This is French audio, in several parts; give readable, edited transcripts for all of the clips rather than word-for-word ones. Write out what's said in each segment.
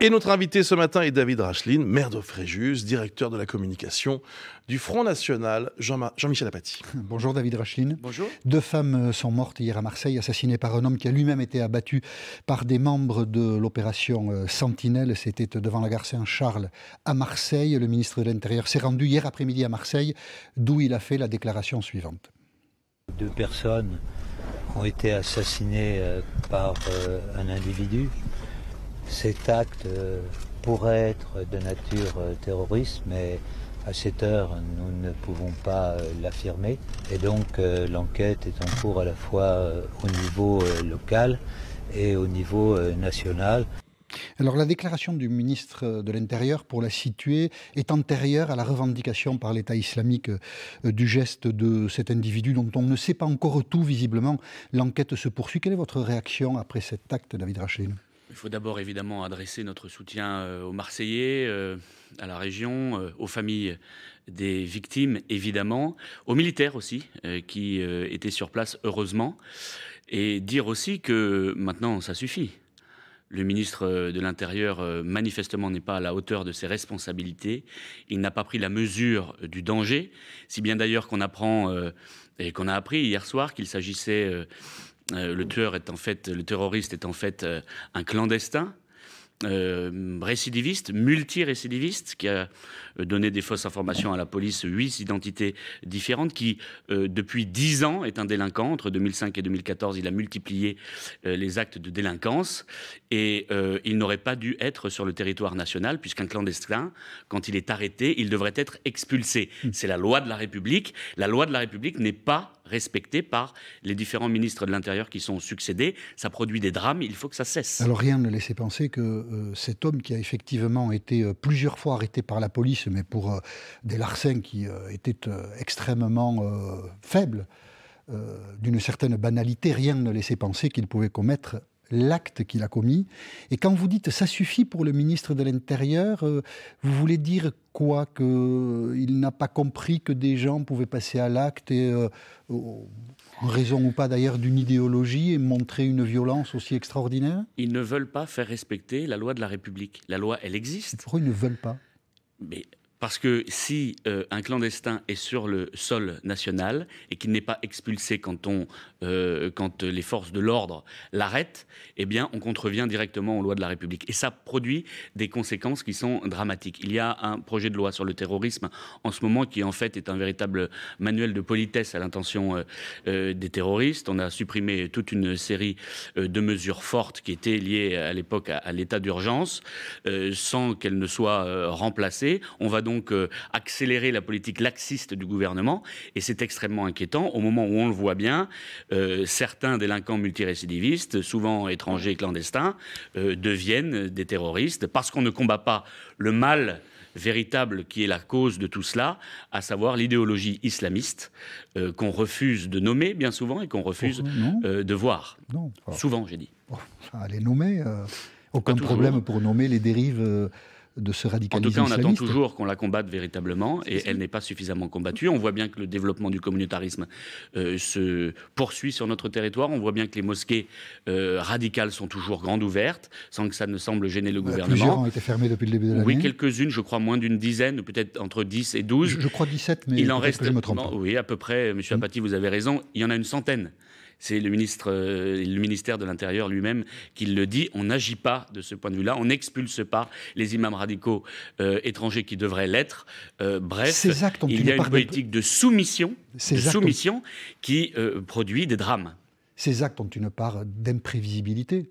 Et notre invité ce matin est David Racheline, maire de Fréjus, directeur de la communication du Front National, Jean-Michel Apathy. Bonjour David Racheline. Bonjour. 2 femmes sont mortes hier à Marseille, assassinées par un homme qui a lui-même été abattu par des membres de l'opération Sentinelle. C'était devant la gare Saint-Charles à Marseille. Le ministre de l'Intérieur s'est rendu hier après-midi à Marseille, d'où il a fait la déclaration suivante. 2 personnes ont été assassinées par un individu. Cet acte pourrait être de nature terroriste, mais à cette heure, nous ne pouvons pas l'affirmer. Et donc, l'enquête est en cours à la fois au niveau local et au niveau national. Alors, la déclaration du ministre de l'Intérieur, pour la situer, est antérieure à la revendication par l'État islamique du geste de cet individu dont on ne sait pas encore tout, visiblement. L'enquête se poursuit. Quelle est votre réaction après cet acte, David Racheline ? Il faut d'abord évidemment adresser notre soutien aux Marseillais, à la région, aux familles des victimes évidemment, aux militaires aussi qui étaient sur place heureusement, et dire aussi que maintenant ça suffit. Le ministre de l'Intérieur manifestement n'est pas à la hauteur de ses responsabilités, il n'a pas pris la mesure du danger, si bien d'ailleurs qu'on apprend et qu'on a appris hier soir qu'il s'agissait... le terroriste est en fait un clandestin, récidiviste, multirécidiviste, qui a donné des fausses informations à la police, 8 identités différentes, qui depuis 10 ans est un délinquant. Entre 2005 et 2014, il a multiplié les actes de délinquance et il n'aurait pas dû être sur le territoire national, puisqu'un clandestin, quand il est arrêté, il devrait être expulsé. C'est la loi de la République. La loi de la République n'est pas respectée par les différents ministres de l'Intérieur qui sont succédés. Ça produit des drames, il faut que ça cesse. Alors rien ne laissait penser que cet homme qui a effectivement été plusieurs fois arrêté par la police, mais pour des larcins qui étaient extrêmement faibles, d'une certaine banalité, rien ne laissait penser qu'il pouvait commettre l'acte qu'il a commis. Et quand vous dites « ça suffit pour le ministre de l'Intérieur », vous voulez dire quoi? Qu'il n'a pas compris que des gens pouvaient passer à l'acte et, en raison ou pas d'ailleurs d'une idéologie, et montrer une violence aussi extraordinaire? Ils ne veulent pas faire respecter la loi de la République. La loi, elle existe. Pourquoi ils ne veulent pas? Mais parce que si un clandestin est sur le sol national et qu'il n'est pas expulsé quand les forces de l'ordre l'arrêtent, eh bien, on contrevient directement aux lois de la République. Et ça produit des conséquences qui sont dramatiques. Il y a un projet de loi sur le terrorisme en ce moment qui, en fait, est un véritable manuel de politesse à l'intention des terroristes. On a supprimé toute une série de mesures fortes qui étaient liées à l'époque à l'état d'urgence sans qu'elles ne soient remplacées. On va donc accélérer la politique laxiste du gouvernement et c'est extrêmement inquiétant au moment où on le voit bien, certains délinquants multirécidivistes, souvent étrangers et clandestins, deviennent des terroristes parce qu'on ne combat pas le mal véritable qui est la cause de tout cela, à savoir l'idéologie islamiste qu'on refuse de nommer bien souvent et qu'on refuse de voir. Non. Souvent, j'ai dit. Les nommer, aucun problème pour nommer les dérives de ce radicalisme islamiste. En tout cas, on attend toujours qu'on la combatte véritablement et elle n'est pas suffisamment combattue. On voit bien que le développement du communautarisme se poursuit sur notre territoire. On voit bien que les mosquées radicales sont toujours grandes ouvertes sans que ça ne semble gêner le gouvernement. Plusieurs ont été fermées depuis le début de l'année. Oui, quelques-unes, je crois moins d'une dizaine, peut-être entre 10 et 12. Je crois 17, mais il en reste, que je me trompe. Oui, à peu près, Monsieur Apathy, vous avez raison, il y en a une centaine. C'est le ministère de l'Intérieur lui-même qui le dit. On n'agit pas de ce point de vue-là. On n'expulse pas les imams radicaux étrangers qui devraient l'être. Bref, il y a une politique de soumission qui produit des drames. Ces actes ont une part d'imprévisibilité.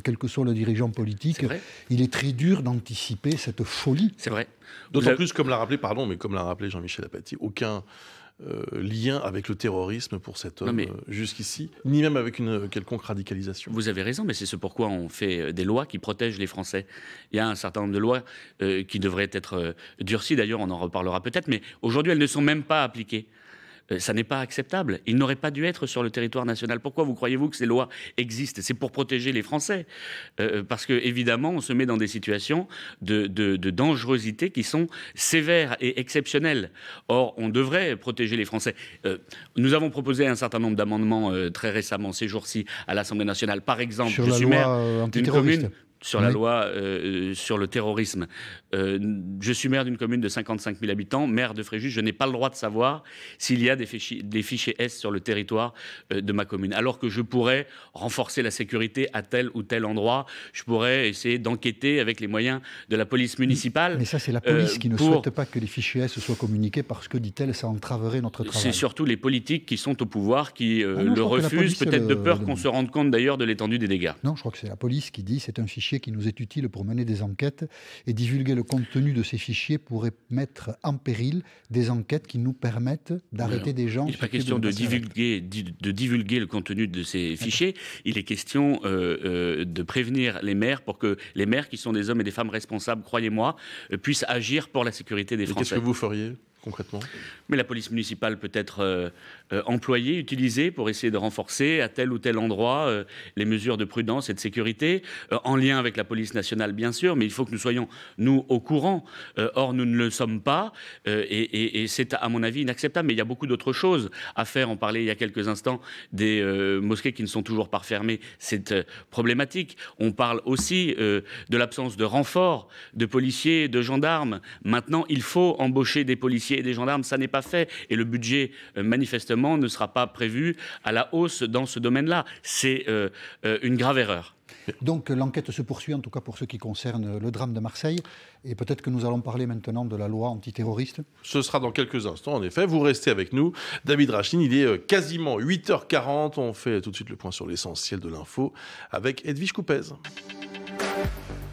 Quel que soit le dirigeant politique, il est très dur d'anticiper cette folie. C'est vrai. D'autant plus, comme l'a rappelé Jean-Michel Apathy, aucun lien avec le terrorisme pour cet homme jusqu'ici, ni même avec une quelconque radicalisation. Vous avez raison, mais c'est ce pourquoi on fait des lois qui protègent les Français. Il y a un certain nombre de lois qui devraient être durcies, d'ailleurs on en reparlera peut-être, mais aujourd'hui elles ne sont même pas appliquées. ça n'est pas acceptable. Ils n'auraient pas dû être sur le territoire national. Pourquoi vous croyez-vous que ces lois existent? C'est pour protéger les Français. Parce qu'évidemment, on se met dans des situations de dangerosité qui sont sévères et exceptionnelles. Or, on devrait protéger les Français. Nous avons proposé un certain nombre d'amendements très récemment, ces jours-ci, à l'Assemblée nationale. Par exemple, sur la loi d'une commune sur la loi sur le terrorisme. Je suis maire d'une commune de 55 000 habitants, maire de Fréjus. Je n'ai pas le droit de savoir s'il y a des fichiers S sur le territoire de ma commune. Alors que je pourrais renforcer la sécurité à tel ou tel endroit. Je pourrais essayer d'enquêter avec les moyens de la police municipale. Mais ça, c'est la police qui ne souhaite pas que les fichiers S soient communiqués parce que, dit-elle, ça entraverait notre travail. C'est surtout les politiques qui sont au pouvoir qui le refusent, peut-être de peur qu'on se rende compte d'ailleurs de l'étendue des dégâts. Non, je crois que c'est la police qui dit c'est un fichier qui nous est utile pour mener des enquêtes et divulguer le contenu de ces fichiers pourrait mettre en péril des enquêtes qui nous permettent d'arrêter des gens. Il n'est pas question de divulguer le contenu de ces fichiers. Il est question de prévenir les maires pour que les maires, qui sont des hommes et des femmes responsables, croyez-moi, puissent agir pour la sécurité des Français. Qu'est-ce que vous feriez concrètement? Mais la police municipale peut être employée, utilisée pour essayer de renforcer à tel ou tel endroit les mesures de prudence et de sécurité, en lien avec la police nationale bien sûr, mais il faut que nous soyons, nous, au courant. Or, nous ne le sommes pas, et c'est à mon avis inacceptable. Mais il y a beaucoup d'autres choses à faire. On parlait il y a quelques instants des mosquées qui ne sont toujours pas fermées. C'est problématique. On parle aussi de l'absence de renforts, de policiers, de gendarmes. Maintenant, il faut embaucher des policiers et des gendarmes, ça n'est pas fait. Et le budget, manifestement, ne sera pas prévu à la hausse dans ce domaine-là. C'est une grave erreur. Donc l'enquête se poursuit, en tout cas pour ce qui concerne le drame de Marseille. Et peut-être que nous allons parler maintenant de la loi antiterroriste. Ce sera dans quelques instants, en effet. Vous restez avec nous. David Rachlin, il est quasiment 8h40. On fait tout de suite le point sur l'essentiel de l'info avec Edwige Coupez.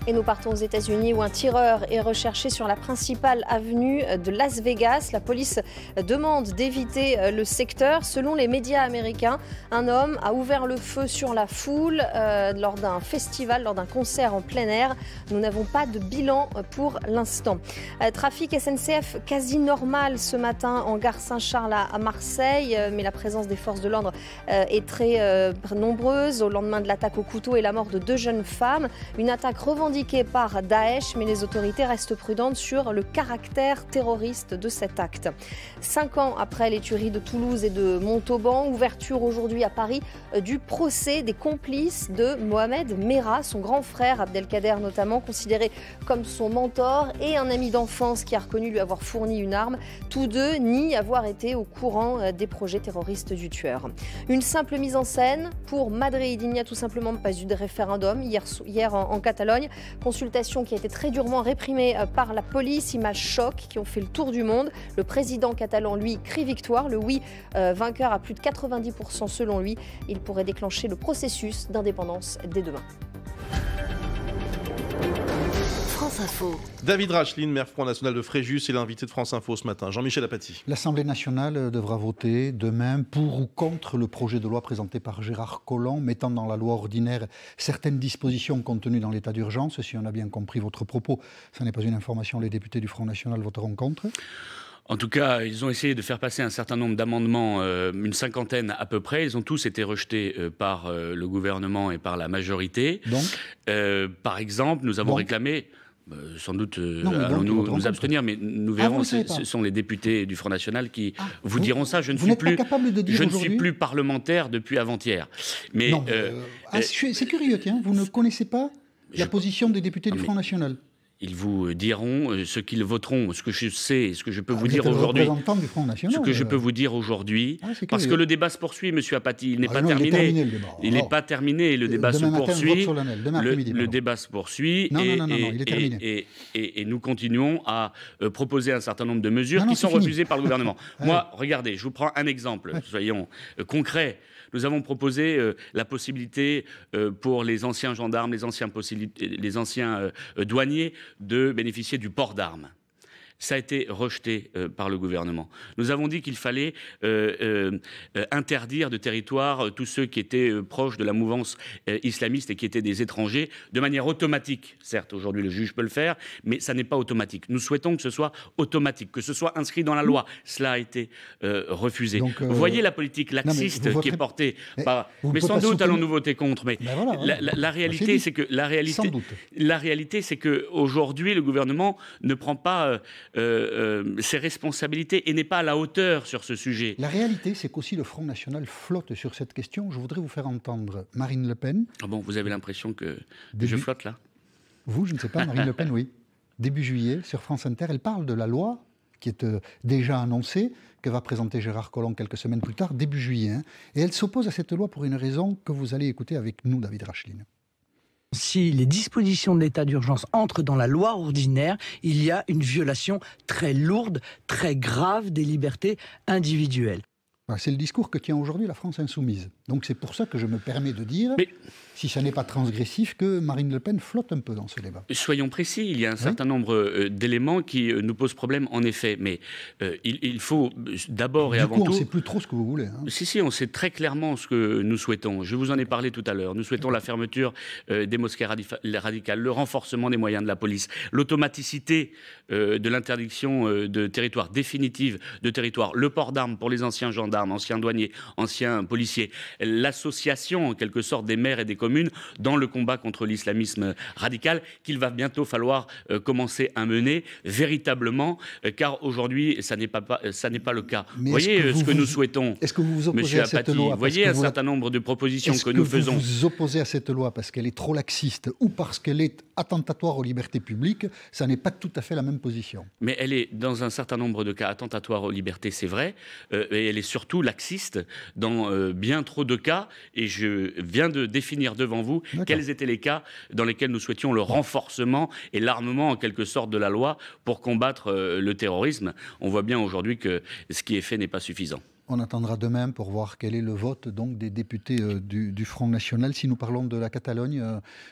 Et nous partons aux États-Unis où un tireur est recherché sur la principale avenue de Las Vegas. La police demande d'éviter le secteur. Selon les médias américains, un homme a ouvert le feu sur la foule lors d'un festival, lors d'un concert en plein air. Nous n'avons pas de bilan pour l'instant. Trafic SNCF quasi normal ce matin en gare Saint-Charles à Marseille, mais la présence des forces de l'ordre est très nombreuse au lendemain de l'attaque au couteau et la mort de 2 jeunes femmes. Une attaque revendiquée par Daesh, mais les autorités restent prudentes sur le caractère terroriste de cet acte. 5 ans après les tueries de Toulouse et de Montauban, ouverture aujourd'hui à Paris du procès des complices de Mohamed Merah, son grand frère Abdelkader notamment, considéré comme son mentor, et un ami d'enfance qui a reconnu lui avoir fourni une arme. Tous deux nient avoir été au courant des projets terroristes du tueur. Une simple mise en scène pour Madrid. Il n'y a tout simplement pas eu de référendum hier en Catalogne. Consultation qui a été très durement réprimée par la police. Images choc qui ont fait le tour du monde. Le président catalan, lui, crie victoire. Le oui vainqueur à plus de 90% selon lui. Il pourrait déclencher le processus d'indépendance dès demain. France Info. David Rachlin, maire Front National de Fréjus, est l'invité de France Info ce matin. Jean-Michel Apathy. L'Assemblée nationale devra voter demain pour ou contre le projet de loi présenté par Gérard Collomb, mettant dans la loi ordinaire certaines dispositions contenues dans l'état d'urgence. Si on a bien compris votre propos, ça n'est pas une information, les députés du Front National voteront contre. En tout cas, ils ont essayé de faire passer un certain nombre d'amendements, une cinquantaine à peu près. Ils ont tous été rejetés par le gouvernement et par la majorité. Donc par exemple, nous avons réclamé... sans doute allons-nous nous abstenir, mais nous verrons. Ce sont les députés du Front National qui vous diront ça. Je ne suis plus parlementaire depuis avant-hier. Mais non, c'est curieux, tiens. Vous ne connaissez pas la position des députés du Front National? Ils vous diront ce qu'ils voteront, ce que je sais, ce que je peux vous dire aujourd'hui. Ce que je peux vous dire aujourd'hui, parce que le débat se poursuit, Monsieur Apathy, il n'est pas terminé. Il n'est pas terminé, le débat se poursuit. Le débat se poursuit, et nous continuons à proposer un certain nombre de mesures qui sont refusées par le gouvernement. Moi, regardez, je vous prends un exemple, soyons concrets. Nous avons proposé la possibilité pour les anciens gendarmes, les anciens douaniers de bénéficier du port d'armes. Ça a été rejeté par le gouvernement. Nous avons dit qu'il fallait interdire de territoire tous ceux qui étaient proches de la mouvance islamiste et qui étaient des étrangers, de manière automatique. Certes, aujourd'hui, le juge peut le faire, mais ça n'est pas automatique. Nous souhaitons que ce soit automatique, que ce soit inscrit dans la loi. Cela a été refusé. Donc, vous voyez la politique laxiste qui est portée par... Mais sans doute allons-nous voter contre. Mais voilà, la réalité, c'est que la réalité, c'est que aujourd'hui, le gouvernement ne prend pas ses responsabilités et n'est pas à la hauteur sur ce sujet. La réalité, c'est qu'aussi le Front National flotte sur cette question. Je voudrais vous faire entendre Marine Le Pen. Ah bon, vous avez l'impression que je flotte là? Vous, je ne sais pas, Marine Le Pen, oui. Début juillet, sur France Inter, elle parle de la loi qui est déjà annoncée, que va présenter Gérard Collomb quelques semaines plus tard, début juillet. Et elle s'oppose à cette loi pour une raison que vous allez écouter avec nous, David Rachlin. Si les dispositions de l'état d'urgence entrent dans la loi ordinaire, il y a une violation très lourde, très grave des libertés individuelles. C'est le discours que tient aujourd'hui la France insoumise. Donc c'est pour ça que je me permets de dire, si ça n'est pas transgressif, que Marine Le Pen flotte un peu dans ce débat. Soyons précis, il y a un certain nombre d'éléments qui nous posent problème, en effet. Mais il faut d'abord et avant tout... on ne sait plus trop ce que vous voulez. Si, on sait très clairement ce que nous souhaitons. Je vous en ai parlé tout à l'heure. Nous souhaitons la fermeture des mosquées radicales, le renforcement des moyens de la police, l'automaticité de l'interdiction de territoire définitive de territoire, le port d'armes pour les anciens gendarmes, anciens douaniers, anciens policiers, l'association en quelque sorte des maires et des communes dans le combat contre l'islamisme radical qu'il va bientôt falloir commencer à mener véritablement, car aujourd'hui ça n'est pas le cas. Vous voyez ce que nous souhaitons. Est-ce que vous vous opposez à cette loi? Vous voyez un certain nombre de propositions que nous faisons. Est-ce que vous vous opposez à cette loi parce qu'elle est trop laxiste ou parce qu'elle est attentatoire aux libertés publiques? Ça n'est pas tout à fait la même position. Mais elle est dans un certain nombre de cas attentatoire aux libertés, c'est vrai, et elle est surtout laxiste dans bien trop de cas, et je viens de définir devant vous quels étaient les cas dans lesquels nous souhaitions le renforcement et l'armement en quelque sorte de la loi pour combattre le terrorisme. On voit bien aujourd'hui que ce qui est fait n'est pas suffisant. On attendra demain pour voir quel est le vote donc, des députés du Front National. Si nous parlons de la Catalogne,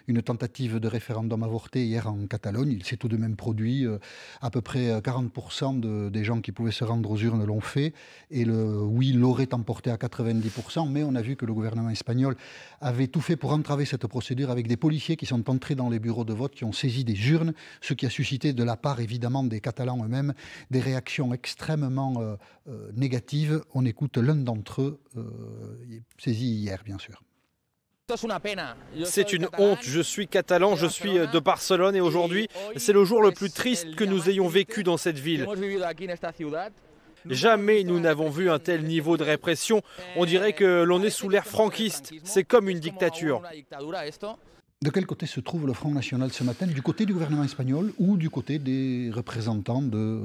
une tentative de référendum avorté hier en Catalogne, il s'est tout de même produit. À peu près 40% des gens qui pouvaient se rendre aux urnes l'ont fait. Et le oui l'aurait emporté à 90%. Mais on a vu que le gouvernement espagnol avait tout fait pour entraver cette procédure avec des policiers qui sont entrés dans les bureaux de vote, qui ont saisi des urnes, ce qui a suscité de la part évidemment des Catalans eux-mêmes des réactions extrêmement négatives. On écoute l'un d'entre eux, saisi hier, bien sûr. C'est une honte, je suis catalan, je suis de Barcelone et aujourd'hui, c'est le jour le plus triste que nous ayons vécu dans cette ville. Jamais nous n'avons vu un tel niveau de répression, on dirait que l'on est sous l'ère franquiste, c'est comme une dictature. De quel côté se trouve le Front National ce matin? Du côté du gouvernement espagnol ou du côté des représentants de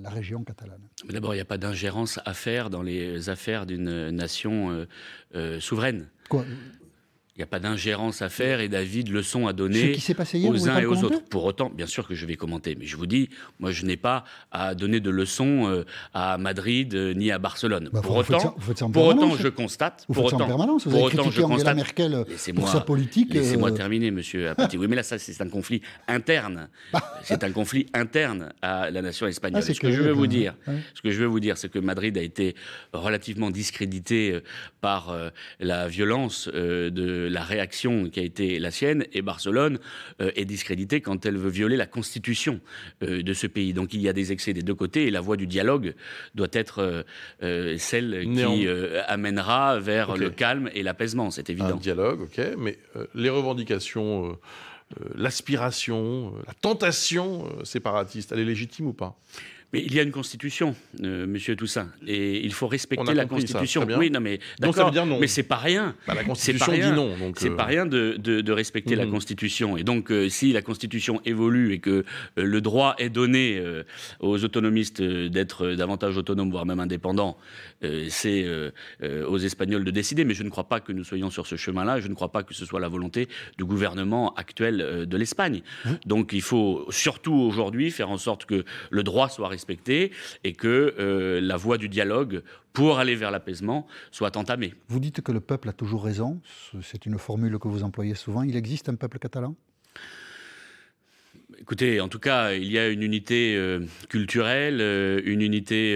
la région catalane? D'abord, il n'y a pas d'ingérence à faire dans les affaires d'une nation souveraine. Quoi? Il n'y a pas d'ingérence à faire et d'avis de leçons à donner aux uns et aux autres. Pour autant, bien sûr que je vais commenter, mais je vous dis, moi je n'ai pas à donner de leçons à Madrid ni à Barcelone. Pour autant, je constate. Pour autant, je constate. Merkel pour sa politique. Laissez-moi terminer, monsieur Apathy. Oui, mais là, ça, c'est un conflit interne. C'est un conflit interne à la nation espagnole. Ce que je veux vous dire, c'est que Madrid a été relativement discrédité par la violence de la réaction qui a été la sienne, et Barcelone est discréditée quand elle veut violer la constitution de ce pays. Donc il y a des excès des deux côtés, et la voie du dialogue doit être celle qui amènera vers le calme et l'apaisement, c'est évident. Un dialogue, ok, mais les revendications, l'aspiration, la tentation séparatiste, elle est légitime ou pas ? Mais il y a une constitution, monsieur Toussaint, et il faut respecter la constitution. Oui, non, mais d'accord, mais c'est pas rien. La constitution dit non. C'est pas rien de respecter la constitution. Et donc, si la constitution évolue et que le droit est donné aux autonomistes d'être davantage autonomes, voire même indépendants, c'est aux Espagnols de décider. Mais je ne crois pas que nous soyons sur ce chemin-là. Je ne crois pas que ce soit la volonté du gouvernement actuel de l'Espagne. Donc, il faut surtout aujourd'hui faire en sorte que le droit soit respecté et que la voie du dialogue pour aller vers l'apaisement soit entamée. Vous dites que le peuple a toujours raison, c'est une formule que vous employez souvent. Il existe un peuple catalan ? Écoutez, en tout cas, il y a une unité culturelle, une unité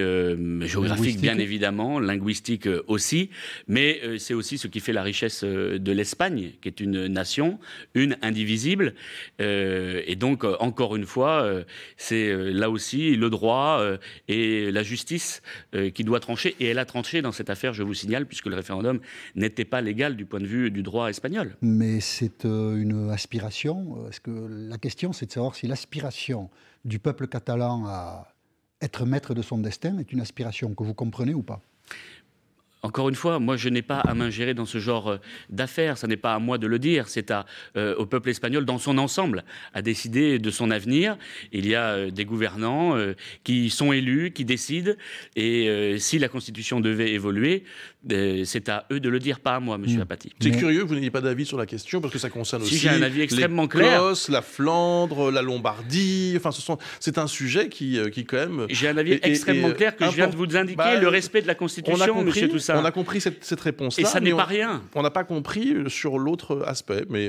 géographique, bien évidemment, linguistique aussi, mais c'est aussi ce qui fait la richesse de l'Espagne, qui est une nation, une indivisible. Et donc, encore une fois, c'est là aussi le droit et la justice qui doit trancher. Et elle a tranché dans cette affaire, je vous signale, puisque le référendum n'était pas légal du point de vue du droit espagnol. Mais c'est une aspiration. Est-ce que la question, c'est de savoir si l'aspiration du peuple catalan à être maître de son destin est une aspiration que vous comprenez ou pas? Encore une fois, moi, je n'ai pas à m'ingérer dans ce genre d'affaires. Ça n'est pas à moi de le dire. C'est au peuple espagnol, dans son ensemble, à décider de son avenir. Il y a des gouvernants qui sont élus, qui décident. Et si la Constitution devait évoluer, c'est à eux de le dire, pas à moi, monsieur Apathy. C'est curieux que vous n'ayez pas d'avis sur la question, parce que ça concerne aussi j'ai un avis extrêmement les Corses, la Flandre, la Lombardie. Enfin, c'est un sujet qui quand même... J'ai un avis extrêmement clair que je viens de vous indiquer, le respect de la Constitution, monsieur Toussaint. On a compris cette réponse-là. Et ça n'est pas rien. On n'a pas compris sur l'autre aspect, mais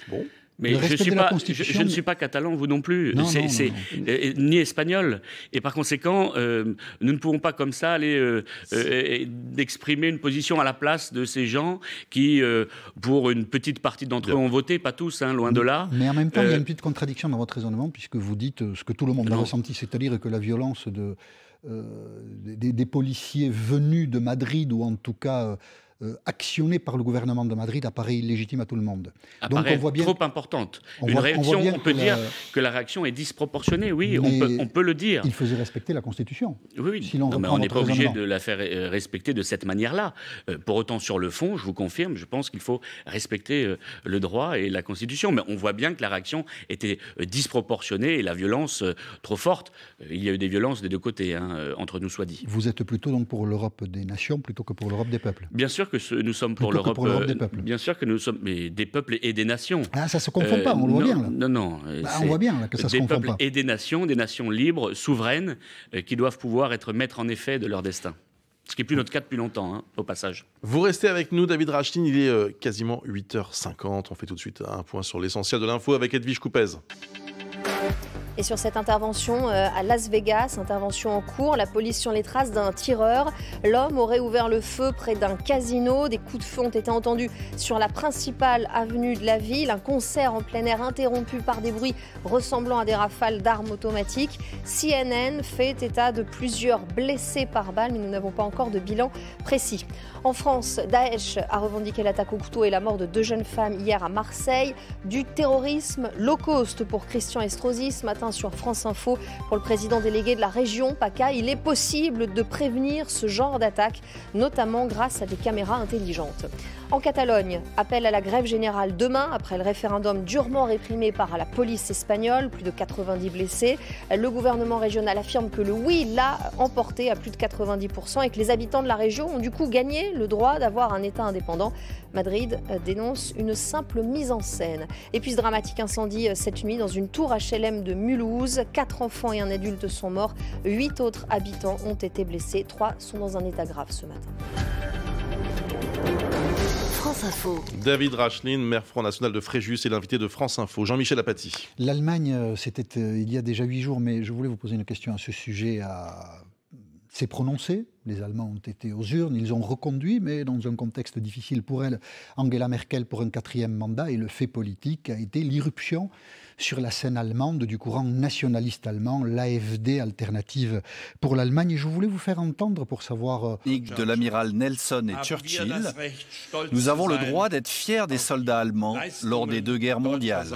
bon... Mais je ne suis pas catalan, vous non plus, non. Ni espagnol. Et par conséquent, nous ne pouvons pas comme ça aller exprimer une position à la place de ces gens qui, pour une petite partie d'entre eux, ont voté, pas tous, hein, loin de là. Mais en même temps, il y a une petite contradiction dans votre raisonnement, puisque vous dites ce que tout le monde a ressenti, c'est-à-dire que la violence des policiers venus de Madrid, ou en tout cas... actionnée par le gouvernement de Madrid, apparaît illégitime à tout le monde. Donc on voit bien trop importante. On peut dire que la réaction est disproportionnée, oui, on peut le dire. Il faisait respecter la Constitution. Oui, si on n'est pas obligé de la faire respecter de cette manière-là. Pour autant, sur le fond, je vous confirme, je pense qu'il faut respecter le droit et la Constitution. Mais on voit bien que la réaction était disproportionnée et la violence trop forte. Il y a eu des violences des deux côtés, hein, entre nous soit dit. Vous êtes plutôt donc pour l'Europe des nations plutôt que pour l'Europe des peuples? Bien sûr que nous sommes pour l'Europe des peuples. Bien sûr que nous sommes des peuples et des nations. Ah, ça se confond pas, on le voit bien. Là. Non. On voit bien là, que ça se confond pas. Des peuples et des nations libres, souveraines, qui doivent pouvoir être maîtres en effet de leur destin. Ce qui n'est plus notre cas depuis longtemps, hein, au passage. Vous restez avec nous, David Rachlin, il est quasiment 8h50. On fait tout de suite un point sur l'essentiel de l'info avec Edwige Coupez. Et sur cette intervention à Las Vegas, intervention en cours, la police sur les traces d'un tireur. L'homme aurait ouvert le feu près d'un casino. Des coups de feu ont été entendus sur la principale avenue de la ville. Un concert en plein air interrompu par des bruits ressemblant à des rafales d'armes automatiques. CNN fait état de plusieurs blessés par balle, mais nous n'avons pas encore de bilan précis. En France, Daesh a revendiqué l'attaque au couteau et la mort de 2 jeunes femmes hier à Marseille. Du terrorisme low cost pour Christian Estrosi ce matin sur France Info. Pour le président délégué de la région, PACA, il est possible de prévenir ce genre d'attaque, notamment grâce à des caméras intelligentes. En Catalogne, appel à la grève générale demain, après le référendum durement réprimé par la police espagnole, plus de 90 blessés. Le gouvernement régional affirme que le oui l'a emporté à plus de 90% et que les habitants de la région ont du coup gagné le droit d'avoir un État indépendant. Madrid dénonce une simple mise en scène. Et puis ce dramatique incendie cette nuit dans une tour HLM de Mulhouse. 4 enfants et un adulte sont morts. 8 autres habitants ont été blessés. 3 sont dans un état grave ce matin. France Info. David Rachlin, maire Front National de Fréjus, et l'invité de France Info, Jean-Michel Apathy. L'Allemagne, c'était il y a déjà 8 jours, mais je voulais vous poser une question à ce sujet. C'est prononcé, les Allemands ont été aux urnes, ils ont reconduit, mais dans un contexte difficile pour elle, Angela Merkel pour un 4e mandat, et le fait politique a été l'irruption sur la scène allemande du courant nationaliste allemand, l'AfD, Alternative pour l'Allemagne. Et je voulais vous faire entendre pour savoir... De l'amiral Nelson et Churchill, nous avons le droit d'être fiers des soldats allemands lors des 2 guerres mondiales.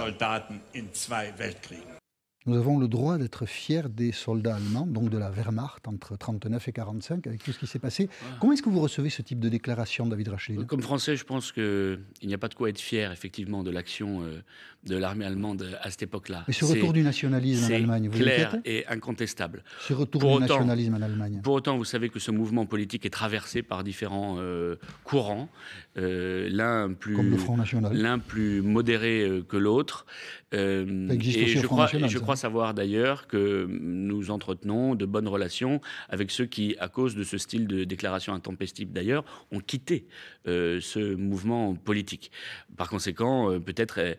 Nous avons le droit d'être fiers des soldats allemands, donc de la Wehrmacht, entre 1939 et 1945, avec tout ce qui s'est passé. Comment est-ce que vous recevez ce type de déclaration, David Rachlin ? Comme Français, je pense qu'il n'y a pas de quoi être fier, effectivement, de l'action de l'armée allemande à cette époque-là. Et ce retour du nationalisme en Allemagne, vous clair et incontestable. Ce retour du nationalisme en Allemagne. Pour autant, vous savez que ce mouvement politique est traversé par différents courants, l'un plus modéré que l'autre. Ça existe aussi au Front National. Je crois crois savoir d'ailleurs que nous entretenons de bonnes relations avec ceux qui, à cause de ce style de déclaration intempestive d'ailleurs, ont quitté ce mouvement politique. Par conséquent, peut-être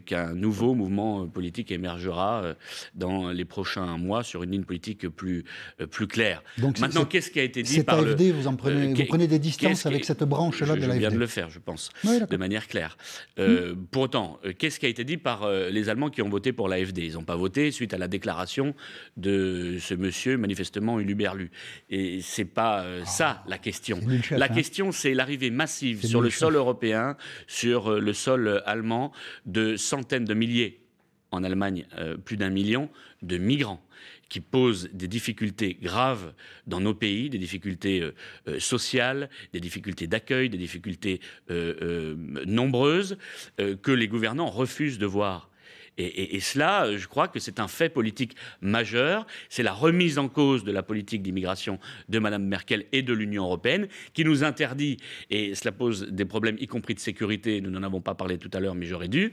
qu'un nouveau mouvement politique émergera dans les prochains mois sur une ligne politique plus claire. Donc, maintenant, qu'est-ce qui a été dit par AFD, vous prenez des distances avec cette branche-là de l'AFD? Je viens de le faire, je pense, de manière claire. Pour autant, qu'est-ce qui a été dit par les Allemands qui ont voté pour l'AFD? Ils n'ont pas voté suite à la déclaration de ce monsieur manifestement uluberlu. Et c'est pas ça la question. La question, c'est l'arrivée massive sur le sol européen, sur le sol allemand, de centaines de milliers, en Allemagne plus d'1 million, de migrants qui posent des difficultés graves dans nos pays, des difficultés sociales, des difficultés d'accueil, des difficultés nombreuses que les gouvernants refusent de voir. Et cela, je crois que c'est un fait politique majeur. C'est la remise en cause de la politique d'immigration de Mme Merkel et de l'Union européenne qui nous interdit, et cela pose des problèmes, y compris de sécurité, nous n'en avons pas parlé tout à l'heure, mais j'aurais dû,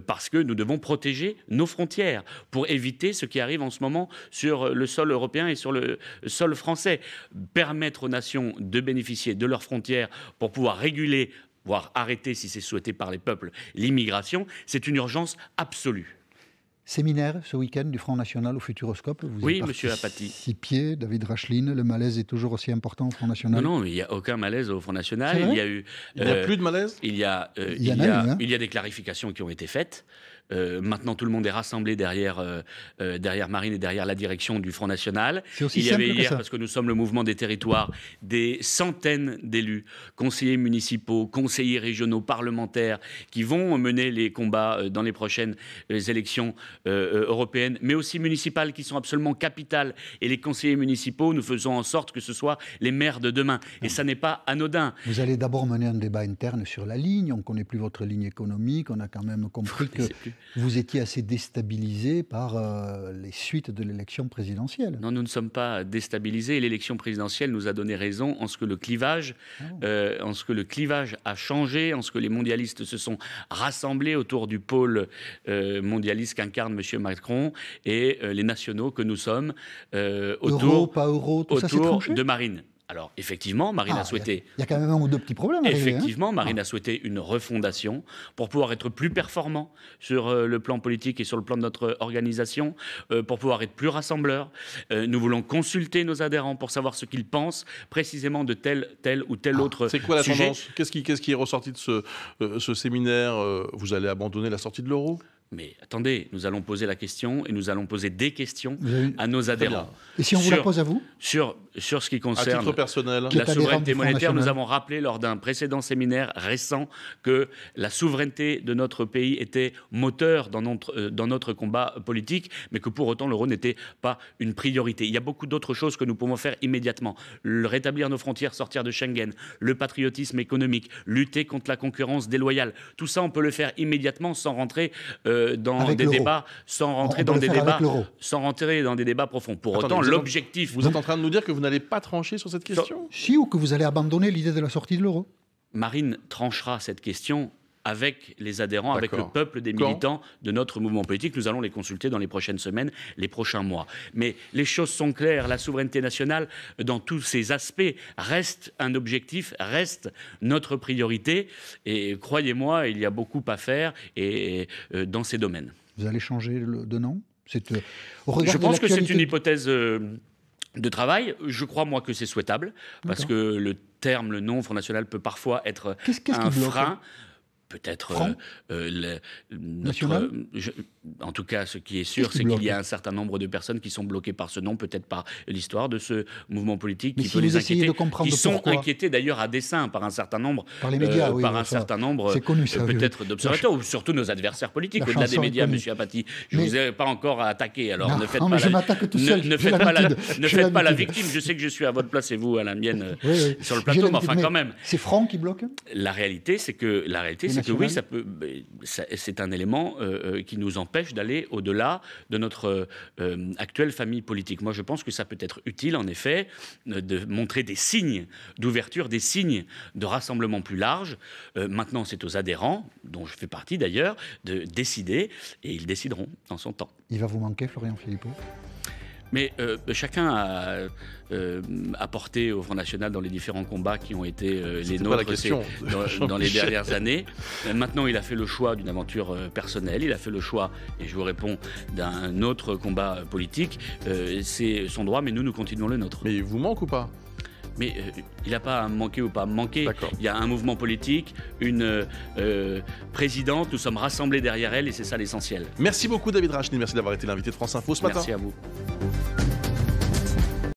parce que nous devons protéger nos frontières pour éviter ce qui arrive en ce moment sur le sol européen et sur le sol français. Permettre aux nations de bénéficier de leurs frontières pour pouvoir réguler, voire arrêter, si c'est souhaité par les peuples, l'immigration, c'est une urgence absolue. Séminaire ce week-end du Front National au Futuroscope. Oui, monsieur Apathy. 6 pieds, David Racheline, le malaise est toujours aussi important au Front National? Non, il n'y a aucun malaise au Front National. Il n'y a plus de malaise? Il y a des clarifications qui ont été faites. Maintenant, tout le monde est rassemblé derrière Marine et derrière la direction du Front National. Il y avait hier, parce que nous sommes le mouvement des territoires, des centaines d'élus, conseillers municipaux, conseillers régionaux, parlementaires, qui vont mener les combats dans les prochaines élections européennes, mais aussi municipales, qui sont absolument capitales. Et les conseillers municipaux, nous faisons en sorte que ce soit les maires de demain. Et ça n'est pas anodin. Vous allez d'abord mener un débat interne sur la ligne. On ne connaît plus votre ligne économique. On a quand même compris que vous étiez assez déstabilisé par les suites de l'élection présidentielle. Non, nous ne sommes pas déstabilisés. L'élection présidentielle nous a donné raison en ce que le clivage, a changé, en ce que les mondialistes se sont rassemblés autour du pôle mondialiste qu'incarne M. Macron et les nationaux que nous sommes autour de Marine. Alors, effectivement, Marine a souhaité... Il y a quand même un ou deux petits problèmes. Effectivement, Marine a souhaité une refondation pour pouvoir être plus performant sur le plan politique et sur le plan de notre organisation, pour pouvoir être plus rassembleur. Nous voulons consulter nos adhérents pour savoir ce qu'ils pensent précisément de tel ou tel autre sujet. C'est quoi la tendance? Qu'est-ce qui est ressorti de ce séminaire? Vous allez abandonner la sortie de l'euro? Mais attendez, nous allons poser la question et nous allons poser des questions à nos adhérents. Et si on vous la pose à vous? Sur ce qui concerne à titre personnel, la souveraineté monétaire, nous avons rappelé lors d'un précédent séminaire récent que la souveraineté de notre pays était moteur dans notre combat politique, mais que pour autant l'euro n'était pas une priorité. Il y a beaucoup d'autres choses que nous pouvons faire immédiatement. Rétablir nos frontières, sortir de Schengen, le patriotisme économique, lutter contre la concurrence déloyale. Tout ça, on peut le faire immédiatement sans rentrer dans des débats, sans rentrer dans des débats profonds. Pour autant, l'objectif... Vous êtes en train de nous dire que vous n'allez pas trancher sur cette question? Si, ou que vous allez abandonner l'idée de la sortie de l'euro? Marine tranchera cette question avec les adhérents, avec le peuple des militants de notre mouvement politique. Nous allons les consulter dans les prochaines semaines, les prochains mois. Mais les choses sont claires, la souveraineté nationale, dans tous ses aspects, reste un objectif, reste notre priorité. Et croyez-moi, il y a beaucoup à faire dans ces domaines. Vous allez changer de nom? Je pense que c'est une hypothèse... de travail. Je crois, moi, que c'est souhaitable, parce que le nom Front National peut parfois être un frein. Peut-être en tout cas, ce qui est sûr, c'est qu'il y a un certain nombre de personnes qui sont bloquées par ce nom, peut-être par l'histoire de ce mouvement politique qui peut les inquiéter, qui sont inquiétés d'ailleurs à dessein par un certain nombre, par les médias, peut-être d'observateurs, ou surtout nos adversaires politiques, au-delà des médias, M. Apathy. Je ne vous ai pas encore attaqué, alors ne faites pas la victime. Je sais que je suis à votre place et vous à la mienne sur le plateau, mais enfin quand même. C'est Franck qui bloque? La réalité, c'est que oui, c'est un élément qui nous empêche d'aller au-delà de notre actuelle famille politique. Moi, je pense que ça peut être utile, en effet, de montrer des signes d'ouverture, des signes de rassemblement plus large. Maintenant, c'est aux adhérents, dont je fais partie d'ailleurs, de décider, et ils décideront en son temps. Il va vous manquer, Florian Philippot ? Mais chacun a apporté au Front National dans les différents combats qui ont été les nôtres dans les dernières années. Maintenant, il a fait le choix d'une aventure personnelle, il a fait le choix, et je vous réponds, d'un autre combat politique. C'est son droit, mais nous continuons le nôtre. Mais il vous manque ou pas ? Mais il n'a pas à manquer ou pas à manquer. Il y a un mouvement politique, une présidente, nous sommes rassemblés derrière elle et c'est ça l'essentiel. Merci beaucoup David Rachnine, merci d'avoir été l'invité de France Info ce matin. Merci à vous.